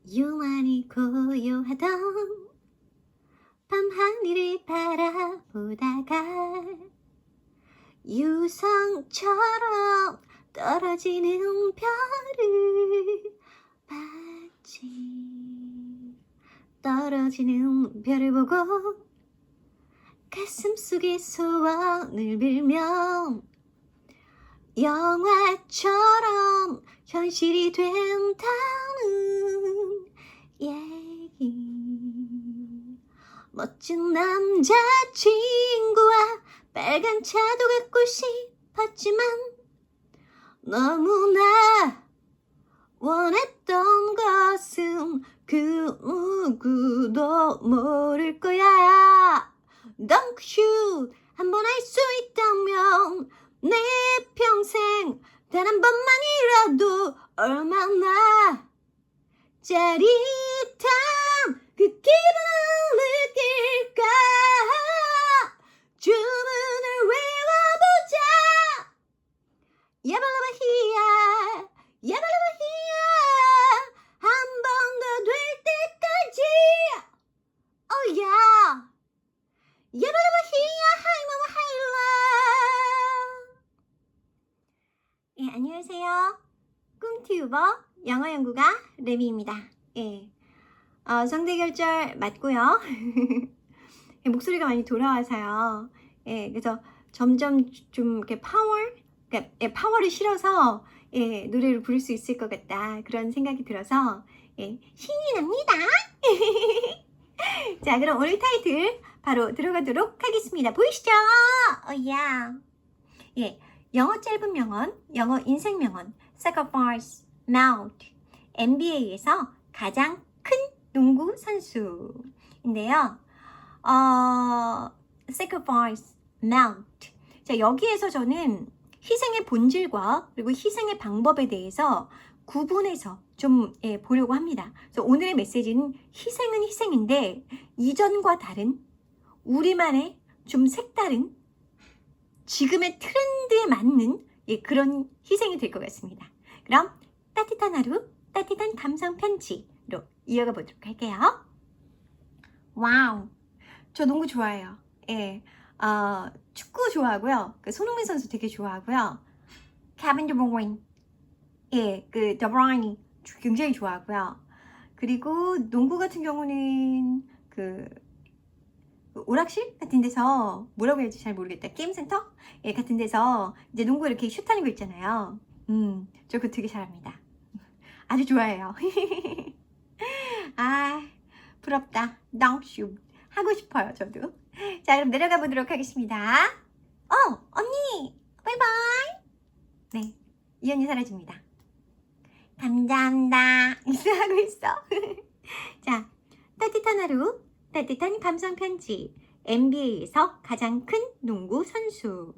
유난히 고요하던 밤하늘을 바라보다가 유성처럼 떨어지는 별을 봤지. 떨어지는 별을 보고 가슴속에 소원을 빌면 영화처럼 현실이 된다는 얘기. 멋진 남자친구와 빨간 차도 갖고 싶었지만 너무나 원했던 것은 그 누구도 모를 거야. Don't shoot. 한번 할 수 있다면 내 평생 단 한 번만이라도 얼마나 짜릿한 그 기분을 느낄까. 주문을 외워보자. 야발라바히야 야발라바히야. 한 번 더 될 때까지. 오야 야발라바히야 하이마마 하일라. 예, 안녕하세요. 꿈튜버 영어 연구가 레미입니다. 예, 성대결절 맞고요. 목소리가 많이 돌아와서요. 예, 그래서 점점 좀 이렇게 그러니까 파워를 실어서 노래를 부를 수 있을 것 같다, 그런 생각이 들어서 신이 납니다. 자, 그럼 오늘 타이틀 바로 들어가도록 하겠습니다. 보이시죠? 야. 예, 영어 짧은 명언, 영어 인생 명언, Sacrifice Mount, NBA에서 가장 큰 농구 선수인데요. Sacrifice Mount. 자, 여기에서 저는 희생의 본질과 그리고 희생의 방법에 대해서 구분해서 좀 보려고 합니다. 그래서 오늘의 메시지는 희생은 희생인데 이전과 다른 우리만의 좀 색다른 지금의 트렌드에 맞는 그런 희생이 될 것 같습니다. 그럼 따뜻한 하루, 따뜻한 감성 편지로 이어가 보도록 할게요. 와우, 저 농구 좋아해요. 예, 축구 좋아하고요. 손흥민 선수 되게 좋아하고요. 케빈 드브루인, 그 더브라이니 굉장히 좋아하고요. 그리고 농구 같은 경우는 그 오락실 같은 데서 뭐라고 해야지 잘 모르겠다. 게임센터? 같은 데서 이제 농구 이렇게 슛하는 거 있잖아요. 저 그거 되게 잘합니다. 아주 좋아해요. 아, 부럽다. 덩슛 하고 싶어요, 저도. 자, 그럼 내려가 보도록 하겠습니다. 언니, 바이바이. 네, 이 언니 사라집니다. 감사합니다. 인사하고 있어. 자, 따뜻한 하루, 따뜻한 감성 편지. NBA에서 가장 큰 농구 선수.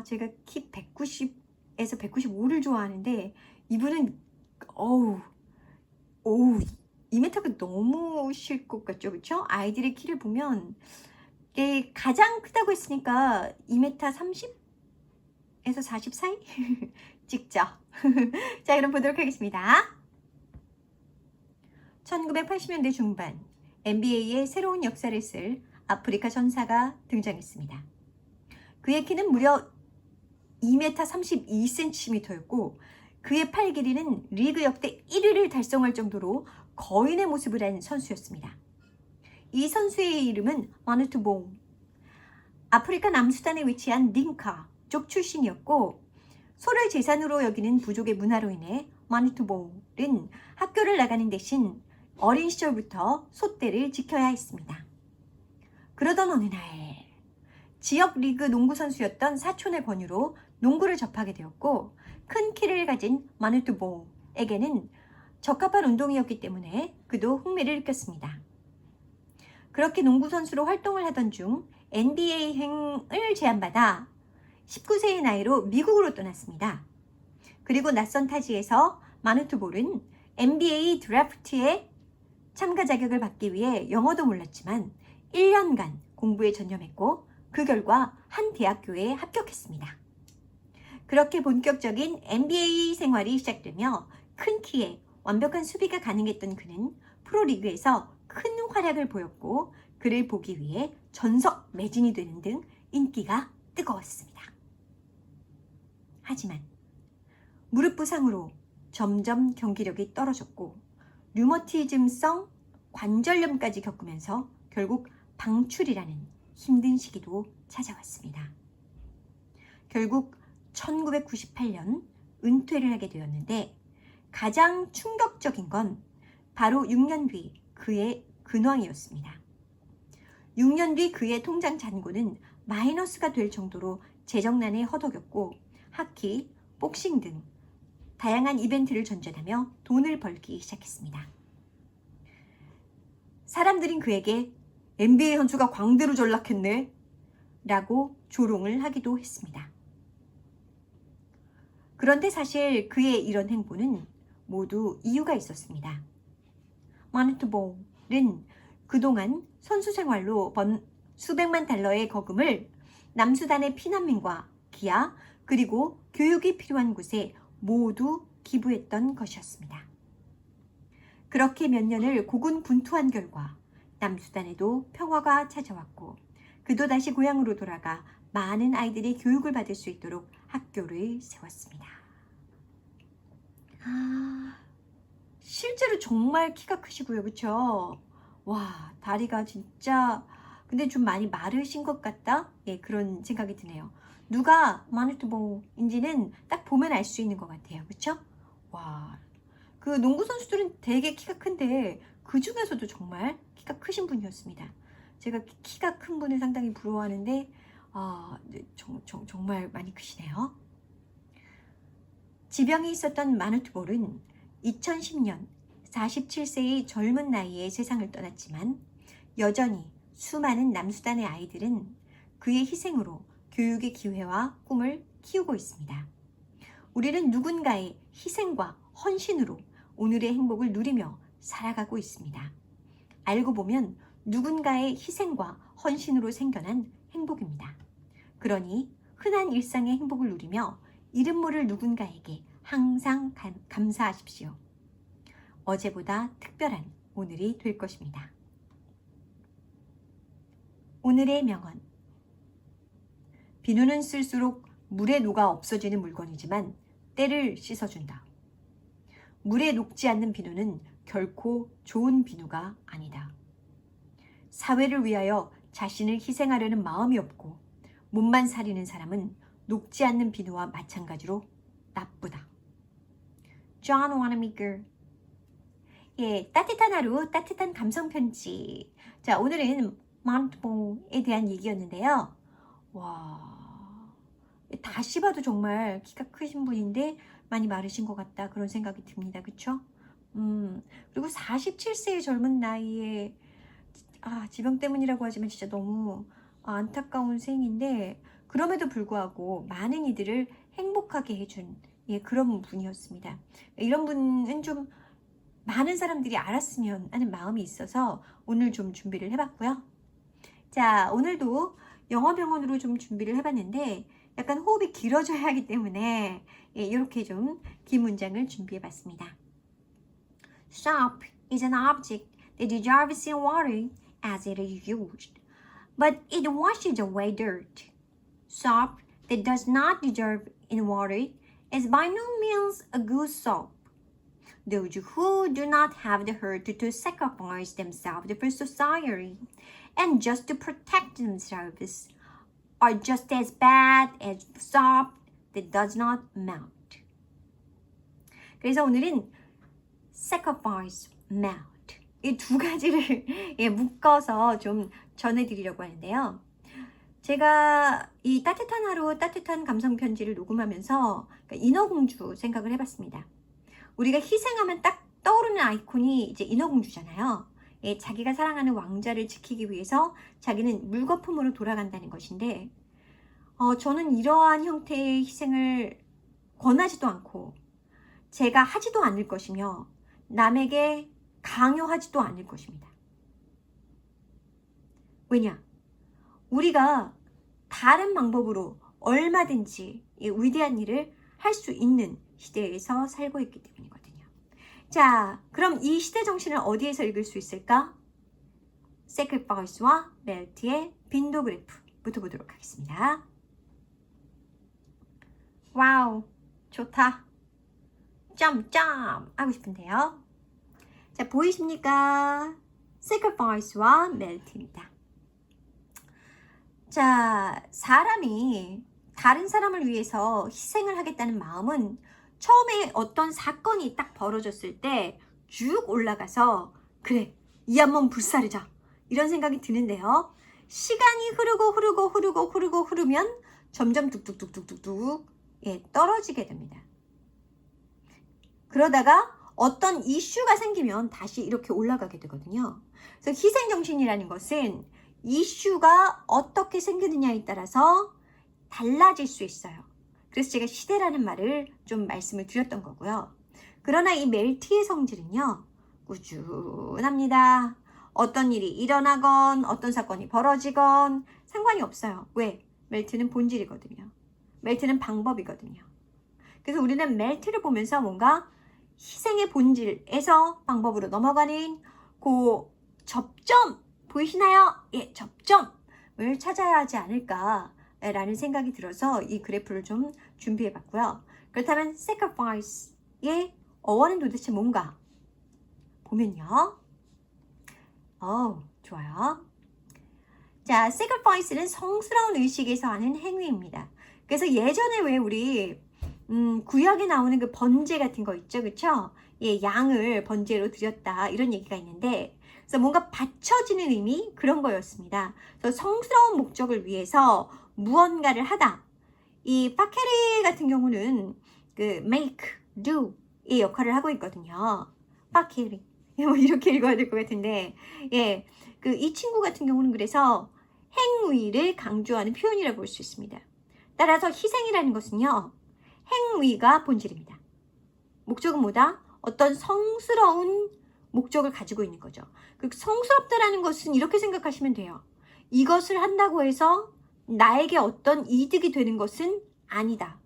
제가 키 190에서 195를 좋아하는데 이분은 2m가 넘으실 것 같죠, 그렇죠? 아이들의 키를 보면 가장 크다고 했으니까 2m 30에서 40 사이 찍죠. 자, 그럼 보도록 하겠습니다. 1980년대 중반 NBA의 새로운 역사를 쓸 아프리카 전사가 등장했습니다. 그의 키는 무려 2m 32cm였고 그의 팔 길이는 리그 역대 1위를 달성할 정도로 거인의 모습을 한 선수였습니다. 이 선수의 이름은 마누투 봉. 아프리카 남수단에 위치한 딩카 족 출신이었고 소를 재산으로 여기는 부족의 문화로 인해 마누투 봉은 학교를 나가는 대신 어린 시절부터 소떼를 지켜야 했습니다. 그러던 어느 날 지역 리그 농구 선수였던 사촌의 권유로 농구를 접하게 되었고 큰 키를 가진 마누투 봉에게는 적합한 운동이었기 때문에 그도 흥미를 느꼈습니다. 그렇게 농구 선수로 활동을 하던 중 NBA행을 제안받아 19세의 나이로 미국으로 떠났습니다. 그리고 낯선 타지에서 마누투 볼은 NBA 드래프트에 참가 자격을 받기 위해 영어도 몰랐지만 1년간 공부에 전념했고 그 결과 한 대학교에 합격했습니다. 그렇게 본격적인 NBA 생활이 시작되며 큰 키에 완벽한 수비가 가능했던 그는 프로리그에서 큰 활약을 보였고 그를 보기 위해 전석 매진이 되는 등 인기가 뜨거웠습니다. 하지만 무릎 부상으로 점점 경기력이 떨어졌고 류머티즘성 관절염까지 겪으면서 결국 방출이라는 힘든 시기도 찾아왔습니다. 결국 1998년 은퇴를 하게 되었는데 가장 충격적인 건 바로 6년 뒤 그의 근황이었습니다. 6년 뒤 그의 통장 잔고는 마이너스가 될 정도로 재정난에 허덕였고 하키, 복싱 등 다양한 이벤트를 전전하며 돈을 벌기 시작했습니다. 사람들은 그에게 NBA 선수가 광대로 전락했네 라고 조롱을 하기도 했습니다. 그런데 사실 그의 이런 행보는 모두 이유가 있었습니다. 마누트볼은 그동안 선수 생활로 번 수백만 달러의 거금을 남수단의 피난민과 기아 그리고 교육이 필요한 곳에 모두 기부했던 것이었습니다. 그렇게 몇 년을 고군분투한 결과 남수단에도 평화가 찾아왔고 그도 다시 고향으로 돌아가 많은 아이들이 교육을 받을 수 있도록 학교를 세웠습니다. 실제로 정말 키가 크시고요. 그쵸? 와, 다리가 진짜 근데 좀 많이 마르신 것 같다? 예, 그런 생각이 드네요. 누가 마누트볼인지는 딱 보면 알 수 있는 것 같아요. 그쵸? 와, 그 농구 선수들은 되게 키가 큰데 그 중에서도 정말 키가 크신 분이었습니다. 제가 키가 큰 분을 상당히 부러워하는데 정말 많이 크시네요. 지병이 있었던 마누트볼은 2010년 47세의 젊은 나이에 세상을 떠났지만 여전히 수많은 남수단의 아이들은 그의 희생으로 교육의 기회와 꿈을 키우고 있습니다. 우리는 누군가의 희생과 헌신으로 오늘의 행복을 누리며 살아가고 있습니다. 알고 보면 누군가의 희생과 헌신으로 생겨난 행복입니다. 그러니 흔한 일상의 행복을 누리며 이름 모를 누군가에게 항상 감사하십시오. 어제보다 특별한 오늘이 될 것입니다. 오늘의 명언. 비누는 쓸수록 물에 녹아 없어지는 물건이지만 때를 씻어준다. 물에 녹지 않는 비누는 결코 좋은 비누가 아니다. 사회를 위하여 자신을 희생하려는 마음이 없고 몸만 사리는 사람은 녹지 않는 비누와 마찬가지로 나쁘다. John Wanamaker. 예, 따뜻한 하루, 따뜻한 감성 편지. 자, 오늘은 마누트볼에 대한 얘기였는데요. 와, 다시 봐도 정말 키가 크신 분인데 많이 마르신 것 같다 그런 생각이 듭니다. 그쵸? 그리고 47세의 젊은 나이에 지병 때문이라고 하지만 진짜 너무 안타까운 생인데 그럼에도 불구하고 많은 이들을 행복하게 해준 그런 분이었습니다. 이런 분은 좀 많은 사람들이 알았으면 하는 마음이 있어서 오늘 좀 준비를 해봤고요. 자, 오늘도 영어 병원으로 좀 준비를 해봤는데 약간 호흡이 길어져야 하기 때문에 이렇게 좀 긴 문장을 준비해봤습니다. Soap is an object that dissolves in water as it is used, but it washes away dirt. Soap that does not dissolve in water is by no means a good soap. Those who do not have the heart to sacrifice themselves for society and just to protect themselves are just as bad as soap that does not melt. 그래서 오늘은 sacrifice, melt 이 두 가지를 묶어서 좀 전해드리려고 하는데요. 제가 이 따뜻한 하루 따뜻한 감성 편지를 녹음하면서 인어공주 생각을 해봤습니다. 우리가 희생하면 딱 떠오르는 아이콘이 이제 인어공주잖아요. 자기가 사랑하는 왕자를 지키기 위해서 자기는 물거품으로 돌아간다는 것인데 저는 이러한 형태의 희생을 권하지도 않고 제가 하지도 않을 것이며 남에게 강요하지도 않을 것입니다. 왜냐? 우리가 다른 방법으로 얼마든지 위대한 일을 할 수 있는 시대에서 살고 있기 때문이거든요. 자, 그럼 이 시대 정신을 어디에서 읽을 수 있을까? sacrifice와 melt의 빈도 그래프부터 보도록 하겠습니다. 와우, 좋다. 점 하고 싶은데요. 자, 보이십니까? sacrifice와 melt입니다. 자, 사람이 다른 사람을 위해서 희생을 하겠다는 마음은 처음에 어떤 사건이 딱 벌어졌을 때 쭉 올라가서 그래, 이 한 몸 불사르자 이런 생각이 드는데요. 시간이 흐르면 점점 뚝뚝뚝뚝뚝뚝 떨어지게 됩니다. 그러다가 어떤 이슈가 생기면 다시 이렇게 올라가게 되거든요. 그래서 희생정신이라는 것은 이슈가 어떻게 생기느냐에 따라서 달라질 수 있어요. 그래서 제가 시대라는 말을 좀 말씀을 드렸던 거고요. 그러나 이 멜티의 성질은요, 꾸준합니다. 어떤 일이 일어나건 어떤 사건이 벌어지건 상관이 없어요. 왜? 멜트는 본질이거든요. 멜트는 방법이거든요. 그래서 우리는 멜트를 보면서 뭔가 희생의 본질에서 방법으로 넘어가는 그 접점 보이시나요? 예, 접점을 찾아야 하지 않을까라는 생각이 들어서 이 그래프를 좀 준비해 봤고요. 그렇다면 sacrifice의 어원은 도대체 뭔가? 보면요. 좋아요. 자, sacrifice는 성스러운 의식에서 하는 행위입니다. 그래서 예전에 왜 우리 구약에 나오는 그 번제 같은 거 있죠, 그쵸? 예, 양을 번제로 드렸다 이런 얘기가 있는데, 그래서 뭔가 바쳐지는 의미 그런 거였습니다. 그래서 성스러운 목적을 위해서 무언가를 하다. 이 파케리 같은 경우는 그 make, do의 역할을 하고 있거든요. 파케리 뭐 이렇게 읽어야 될 것 같은데, 예, 그 이 친구 같은 경우는 그래서 행위를 강조하는 표현이라고 볼 수 있습니다. 따라서 희생이라는 것은요, 행위가 본질입니다. 목적은 뭐다? 어떤 성스러운 목적을 가지고 있는 거죠. 그 성스럽다라는 것은 이렇게 생각하시면 돼요. 이것을 한다고 해서 나에게 어떤 이득이 되는 것은 아니다.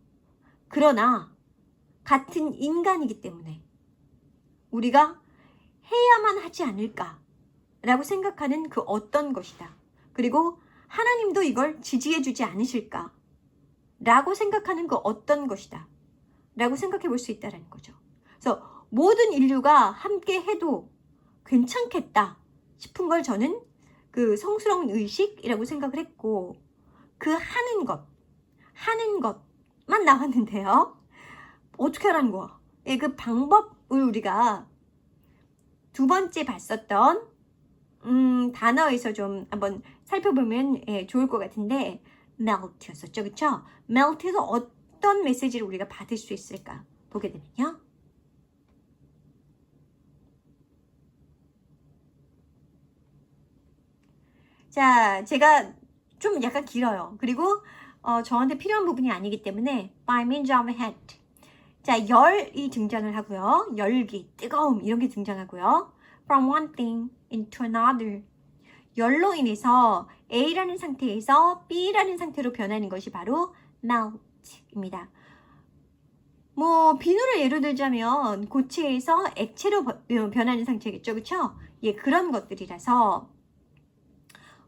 그러나 같은 인간이기 때문에 우리가 해야만 하지 않을까라고 생각하는 그 어떤 것이다. 그리고 하나님도 이걸 지지해 주지 않으실까? 라고 생각하는 그 어떤 것이다. 라고 생각해 볼 수 있다는 거죠. 그래서 모든 인류가 함께 해도 괜찮겠다 싶은 걸 저는 그 성스러운 의식이라고 생각을 했고, 그 하는 것만 나왔는데요. 어떻게 하라는 거야? 예, 그 방법을 우리가 두 번째 봤었던 단어에서 좀 한번 살펴보면 좋을 것 같은데, melt였었죠, 그쵸? melt에서 어떤 메시지를 우리가 받을 수 있을까 보게 되면요. 자, 제가 좀 약간 길어요. 그리고 저한테 필요한 부분이 아니기 때문에 by means of heat. 자, 열이 등장을 하고요. 열기, 뜨거움 이런 게 등장하고요. From one thing into another. 열로 인해서 A라는 상태에서 B라는 상태로 변하는 것이 바로 melt입니다. 뭐 비누를 예로 들자면 고체에서 액체로 변하는 상태겠죠, 그렇죠? 예, 그런 것들이라서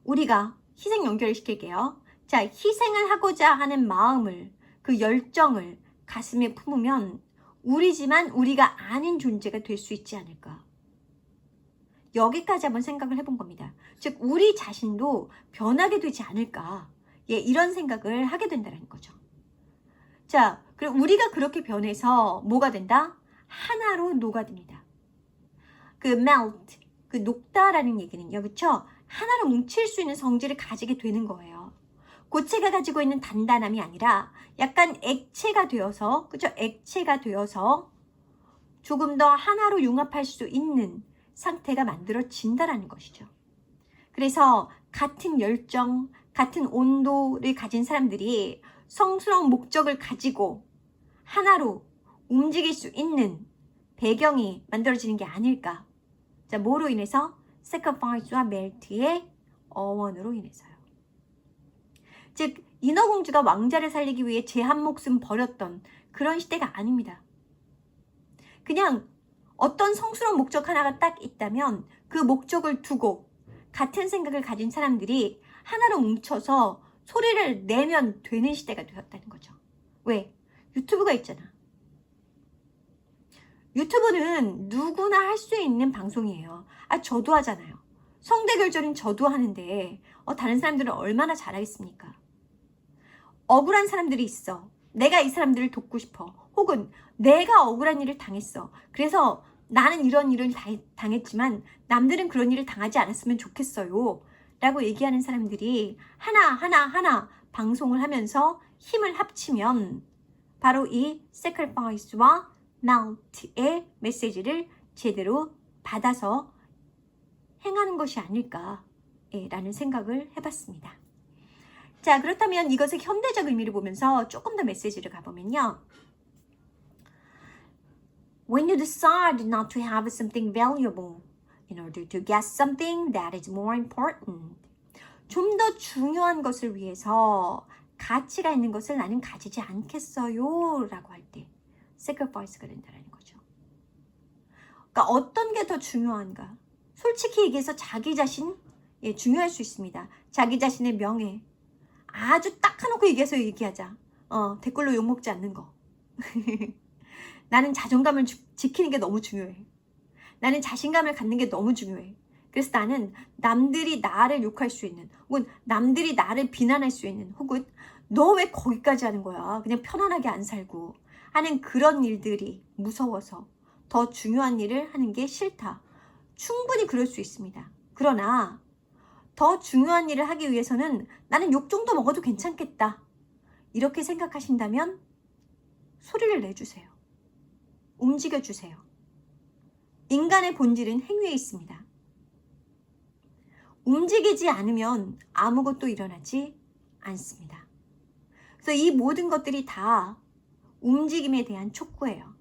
우리가 희생 연결을 시킬게요. 자, 희생을 하고자 하는 마음을, 그 열정을 가슴에 품으면 우리지만 우리가 아닌 존재가 될 수 있지 않을까. 여기까지 한번 생각을 해본 겁니다. 즉 우리 자신도 변하게 되지 않을까. 예, 이런 생각을 하게 된다는 거죠. 자, 그럼 우리가 그렇게 변해서 뭐가 된다? 하나로 녹아듭니다. 그 melt, 그 녹다라는 얘기는요, 그렇죠? 하나로 뭉칠 수 있는 성질을 가지게 되는 거예요. 고체가 가지고 있는 단단함이 아니라 약간 액체가 되어서, 그렇죠? 액체가 되어서 조금 더 하나로 융합할 수 있는 상태가 만들어진다라는 것이죠. 그래서 같은 열정, 같은 온도를 가진 사람들이 성스러운 목적을 가지고 하나로 움직일 수 있는 배경이 만들어지는 게 아닐까. 자, 뭐로 인해서? sacrifice와 melt의 어원으로 인해서요. 즉 인어공주가 왕자를 살리기 위해 제 한 목숨 버렸던 그런 시대가 아닙니다. 그냥 어떤 성스러운 목적 하나가 딱 있다면 그 목적을 두고 같은 생각을 가진 사람들이 하나로 뭉쳐서 소리를 내면 되는 시대가 되었다는 거죠. 왜? 유튜브가 있잖아. 유튜브는 누구나 할 수 있는 방송이에요. 저도 하잖아요. 성대결절은 저도 하는데 다른 사람들은 얼마나 잘하겠습니까? 억울한 사람들이 있어. 내가 이 사람들을 돕고 싶어. 혹은 내가 억울한 일을 당했어. 그래서 나는 이런 일을 당했지만 남들은 그런 일을 당하지 않았으면 좋겠어요. 라고 얘기하는 사람들이 하나 방송을 하면서 힘을 합치면 바로 이 sacrifice와 melt의 메시지를 제대로 받아서 행하는 것이 아닐까라는 생각을 해봤습니다. 자, 그렇다면 이것의 현대적 의미를 보면서 조금 더 메시지를 가보면요. When you decide not to have something valuable in order to get something that is more important. 좀 더 중요한 것을 위해서 가치가 있는 것을 나는 가지지 않겠어요 라고 할 때 sacrifice가 된다는 거죠. 그러니까 어떤 게 더 중요한가? 솔직히 얘기해서 자기 자신 중요할 수 있습니다. 자기 자신의 명예 아주 딱 해놓고 얘기해서 얘기하자. 댓글로 욕먹지 않는 거. 나는 자존감을 지키는 게 너무 중요해. 나는 자신감을 갖는 게 너무 중요해. 그래서 나는 남들이 나를 욕할 수 있는 혹은 남들이 나를 비난할 수 있는 혹은 너 왜 거기까지 하는 거야? 그냥 편안하게 안 살고 하는 그런 일들이 무서워서 더 중요한 일을 하는 게 싫다. 충분히 그럴 수 있습니다. 그러나 더 중요한 일을 하기 위해서는 나는 욕 정도 먹어도 괜찮겠다. 이렇게 생각하신다면 소리를 내주세요. 움직여주세요. 인간의 본질은 행위에 있습니다. 움직이지 않으면 아무것도 일어나지 않습니다. 그래서 이 모든 것들이 다 움직임에 대한 촉구예요.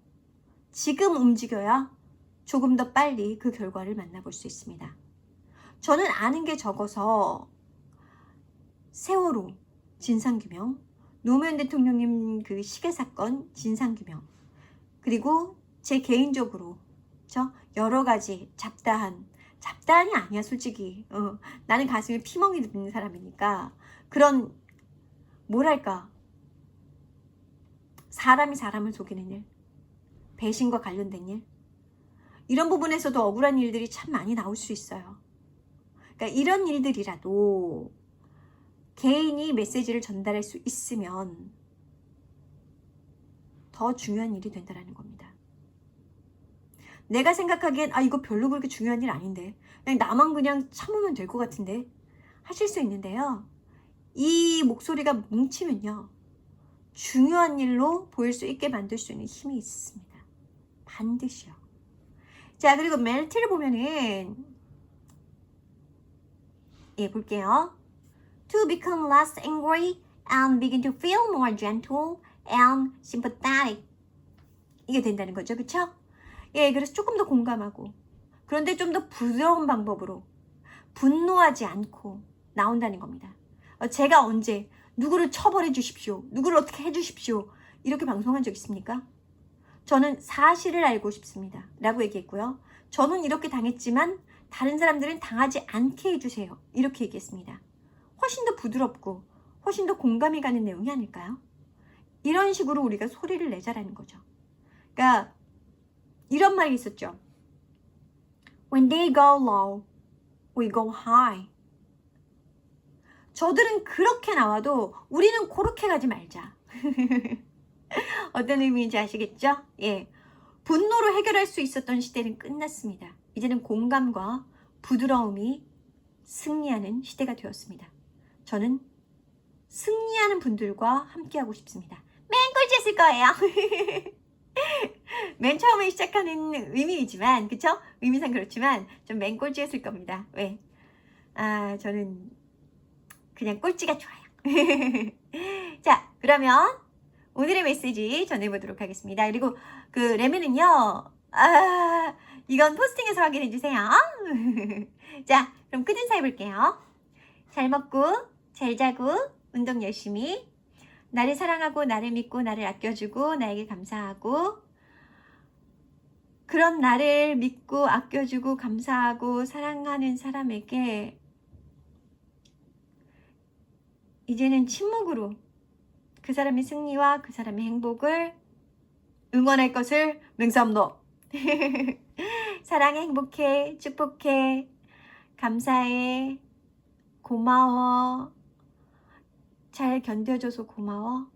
지금 움직여야 조금 더 빨리 그 결과를 만나볼 수 있습니다. 저는 아는 게 적어서 세월호 진상규명, 노무현 대통령님 그 시계 사건 진상규명, 그리고 제 개인적으로 여러 가지 잡다한이 아니야 솔직히. 나는 가슴에 피멍이 드는 사람이니까 그런 뭐랄까 사람이 사람을 속이는 일, 배신과 관련된 일, 이런 부분에서도 억울한 일들이 참 많이 나올 수 있어요. 그러니까 이런 일들이라도 개인이 메시지를 전달할 수 있으면 더 중요한 일이 된다는 겁니다. 내가 생각하기엔 이거 별로 그렇게 중요한 일 아닌데 그냥 나만 그냥 참으면 될 것 같은데 하실 수 있는데요. 이 목소리가 뭉치면요. 중요한 일로 보일 수 있게 만들 수 있는 힘이 있습니다. 반드시요. 자, 그리고 멜트를 보면은 볼게요. To become less angry and begin to feel more gentle and sympathetic. 이게 된다는 거죠. 그쵸? 그래서 조금 더 공감하고 그런데 좀 더 부드러운 방법으로 분노하지 않고 나온다는 겁니다. 제가 언제 누구를 처벌해 주십시오. 누구를 어떻게 해 주십시오. 이렇게 방송한 적 있습니까? 저는 사실을 알고 싶습니다. 라고 얘기했고요. 저는 이렇게 당했지만 다른 사람들은 당하지 않게 해주세요. 이렇게 얘기했습니다. 훨씬 더 부드럽고 훨씬 더 공감이 가는 내용이 아닐까요? 이런 식으로 우리가 소리를 내자라는 거죠. 그러니까 이런 말이 있었죠. When they go low, we go high. 저들은 그렇게 나와도 우리는 그렇게 가지 말자. 어떤 의미인지 아시겠죠? 분노로 해결할 수 있었던 시대는 끝났습니다. 이제는 공감과 부드러움이 승리하는 시대가 되었습니다. 저는 승리하는 분들과 함께하고 싶습니다. 맨 꼴찌였을 거예요. 맨 처음에 시작하는 의미이지만, 그쵸? 의미상 그렇지만 좀 맨 꼴찌였을 겁니다. 왜? 저는 그냥 꼴찌가 좋아요. 자, 그러면 오늘의 메시지 전해보도록 하겠습니다. 그리고 그 레몬은요, 이건 포스팅에서 확인해주세요. 자, 그럼 끝인사 해볼게요. 잘 먹고, 잘 자고, 운동 열심히, 나를 사랑하고, 나를 믿고, 나를 아껴주고, 나에게 감사하고, 그런 나를 믿고 아껴주고 감사하고 사랑하는 사람에게 이제는 침묵으로 그 사람의 승리와 그 사람의 행복을 응원할 것을 맹세합니다. 사랑해, 행복해, 축복해, 감사해, 고마워, 잘 견뎌줘서 고마워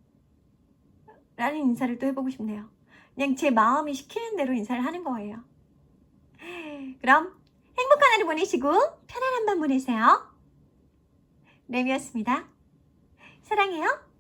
라는 인사를 또 해보고 싶네요. 그냥 제 마음이 시키는 대로 인사를 하는 거예요. 그럼 행복한 하루 보내시고 편안한 밤 보내세요. 램이었습니다. 사랑해요.